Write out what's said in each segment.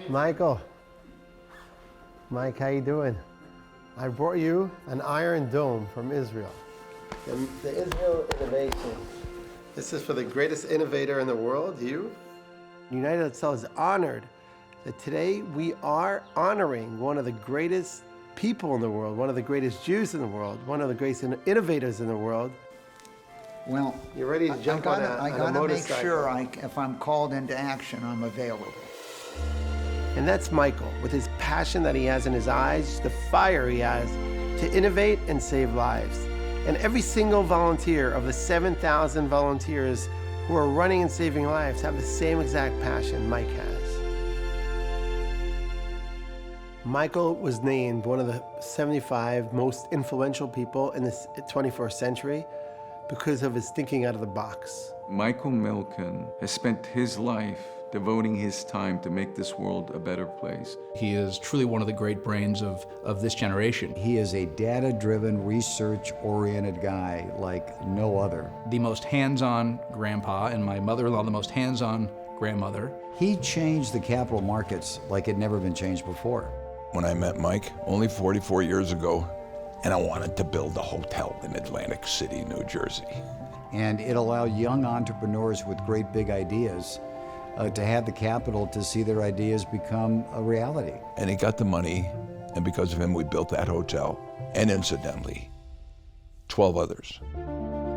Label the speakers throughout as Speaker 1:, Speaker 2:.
Speaker 1: Michael. Mike, how you doing? I brought you an Iron Dome from Israel. The Israel Innovation. This is for the greatest innovator in the world, you. United Hatzalah is honored that today we are honoring one of the greatest people in the world, one of the greatest Jews in the world, one of the greatest innovators in the world.
Speaker 2: Well,
Speaker 1: you're ready to jump on a motorcycle.
Speaker 2: I gotta make sure if I'm called into action, I'm available.
Speaker 1: And that's Michael, with his passion that he has in his eyes, the fire he has to innovate and save lives. And every single volunteer of the 7,000 volunteers who are running and saving lives have the same exact passion Mike has. Michael was named one of the 75 most influential people in the 21st century because of his thinking out of the box.
Speaker 3: Michael Milken has spent his life devoting his time to make this world a better place.
Speaker 4: He is truly one of the great brains of this generation.
Speaker 5: He is a data-driven, research-oriented guy like no other.
Speaker 4: The most hands-on grandpa, and my mother-in-law the most hands-on grandmother.
Speaker 5: He changed the capital markets like it never been changed before.
Speaker 6: When I met Mike, only 44 years ago, and I wanted to build a hotel in Atlantic City, New Jersey.
Speaker 5: And it allowed young entrepreneurs with great big ideas to have the capital to see their ideas become a reality.
Speaker 6: And he got the money, and because of him, we built that hotel, and incidentally, 12 others.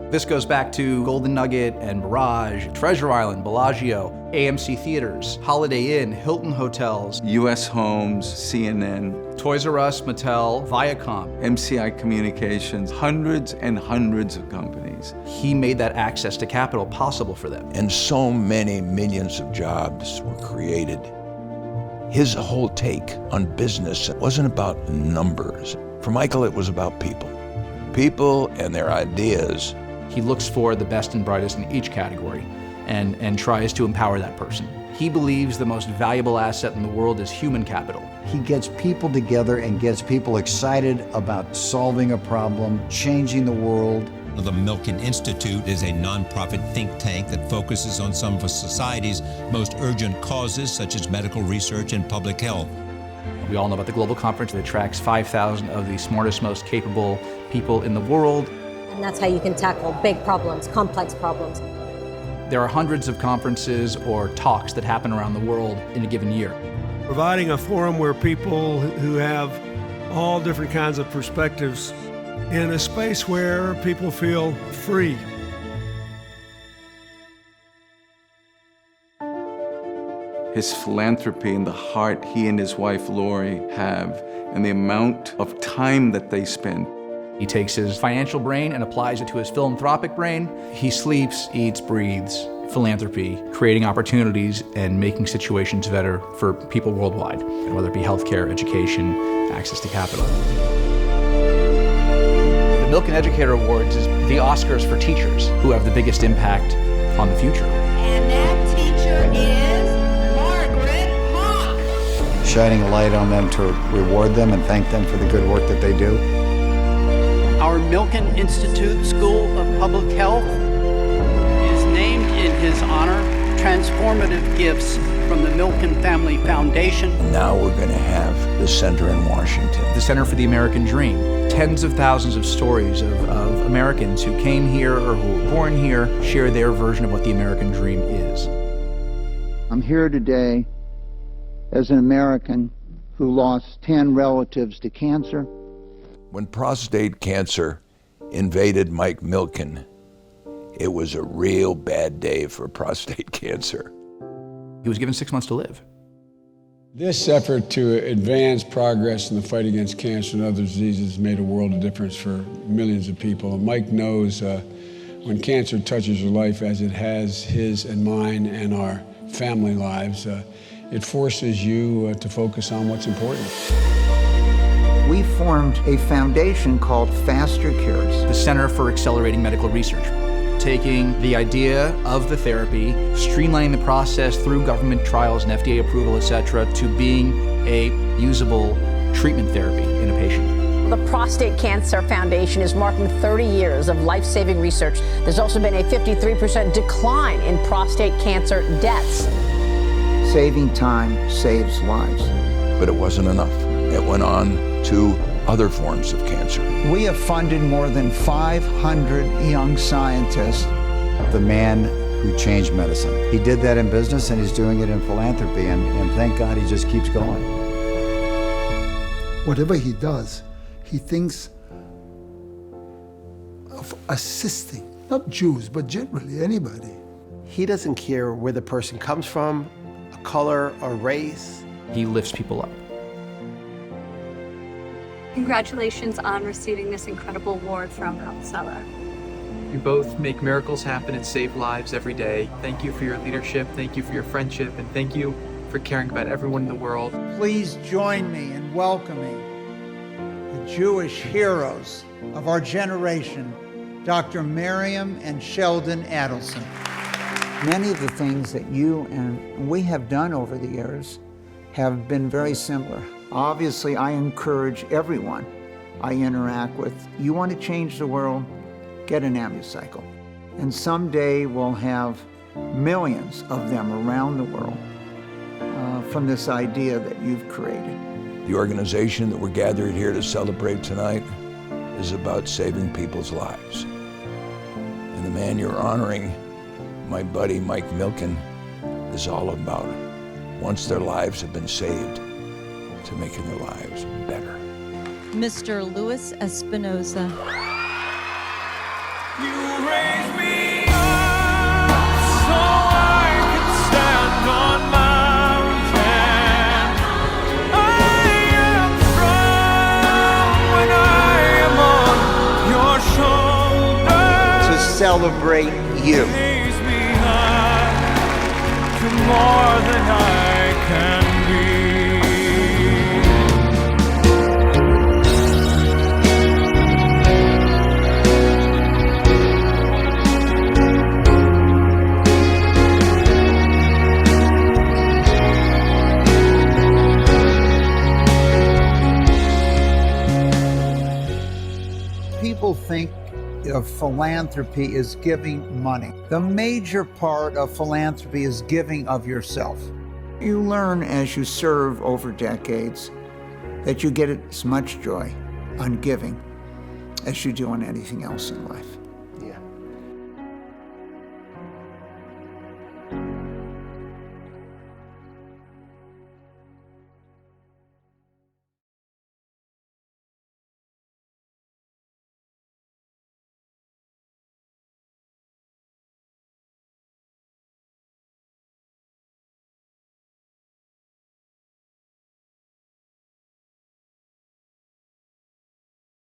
Speaker 4: This goes back to Golden Nugget and Mirage, Treasure Island, Bellagio, AMC Theaters, Holiday Inn, Hilton Hotels,
Speaker 3: U.S. Homes, CNN,
Speaker 4: Toys R Us, Mattel, Viacom,
Speaker 3: MCI Communications, hundreds and hundreds of companies.
Speaker 4: He made that access to capital possible for them.
Speaker 6: And so many millions of jobs were created. His whole take on business wasn't about numbers. For Michael, it was about people. People and their ideas.
Speaker 4: He looks for the best and brightest in each category and tries to empower that person. He believes the most valuable asset in the world is human capital.
Speaker 5: He gets people together and gets people excited about solving a problem, changing the world.
Speaker 7: The Milken Institute is a nonprofit think tank that focuses on some of society's most urgent causes, such as medical research and public health.
Speaker 4: We all know about the global conference that attracts 5,000 of the smartest, most capable people in the world.
Speaker 8: And that's how you can tackle big problems, complex problems.
Speaker 4: There are hundreds of conferences or talks that happen around the world in a given year.
Speaker 9: Providing a forum where people who have all different kinds of perspectives in a space where people feel free.
Speaker 3: His philanthropy and the heart he and his wife Lori have, and the amount of time that they spend.
Speaker 4: He takes his financial brain and applies it to his philanthropic brain. He sleeps, eats, breathes philanthropy, creating opportunities and making situations better for people worldwide, whether it be healthcare, education, access to capital. The Milken Educator Awards is the Oscars for teachers who have the biggest impact on the future.
Speaker 10: And that teacher is Margaret Hawk.
Speaker 5: Shining a light on them to reward them and thank them for the good work that they do.
Speaker 11: Our Milken Institute School of Public Health is named in his honor. Transformative gifts from the Milken Family Foundation.
Speaker 6: Now we're going to have the center in Washington.
Speaker 4: The Center for the American Dream. Tens of thousands of stories of Americans who came here or who were born here share their version of what the American dream is.
Speaker 2: I'm here today as an American who lost 10 relatives to cancer.
Speaker 6: When prostate cancer invaded Mike Milken, it was a real bad day for prostate cancer.
Speaker 4: He was given 6 months to live.
Speaker 9: This effort to advance progress in the fight against cancer and other diseases made a world of difference for millions of people. And Mike knows when cancer touches your life, as it has his and mine and our family lives, it forces you to focus on what's important.
Speaker 2: We formed a foundation called Faster Cures.
Speaker 4: The Center for Accelerating Medical Research, taking the idea of the therapy, streamlining the process through government trials and FDA approval, etc., to being a usable treatment therapy in a patient.
Speaker 8: The Prostate Cancer Foundation is marking 30 years of life-saving research. There's also been a 53% decline in prostate cancer deaths.
Speaker 2: Saving time saves lives.
Speaker 6: But it wasn't enough. It went on to other forms of cancer.
Speaker 2: We have funded more than 500 young scientists.
Speaker 5: The man who changed medicine. He did that in business and he's doing it in philanthropy, and thank God he just keeps going.
Speaker 12: Whatever he does, he thinks of assisting, not Jews, but generally anybody.
Speaker 1: He doesn't care where the person comes from, a color or race.
Speaker 4: He lifts people up.
Speaker 13: Congratulations on receiving this incredible award from Hatzalah.
Speaker 14: You both make miracles happen and save lives every day. Thank you for your leadership, thank you for your friendship, and thank you for caring about everyone in the world.
Speaker 11: Please join me in welcoming the Jewish heroes of our generation, Dr. Miriam and Sheldon Adelson.
Speaker 2: Many of the things that you and we have done over the years have been very similar. Obviously, I encourage everyone I interact with, you want to change the world, get an Ambucycle. And someday we'll have millions of them around the world from this idea that you've created.
Speaker 6: The organization that we're gathered here to celebrate tonight is about saving people's lives. And the man you're honoring, my buddy Mike Milken, is all about, once their lives have been saved, to making their lives better.
Speaker 15: Mr. Luis Espinoza.
Speaker 16: You raise me up so I can stand on mountains. I am strong when I am on your shoulders.
Speaker 2: To celebrate you.
Speaker 16: Raise me high to more than I can be.
Speaker 11: People think of philanthropy as giving money. The major part of philanthropy is giving of yourself.
Speaker 2: You learn as you serve over decades that you get as much joy on giving as you do on anything else in life.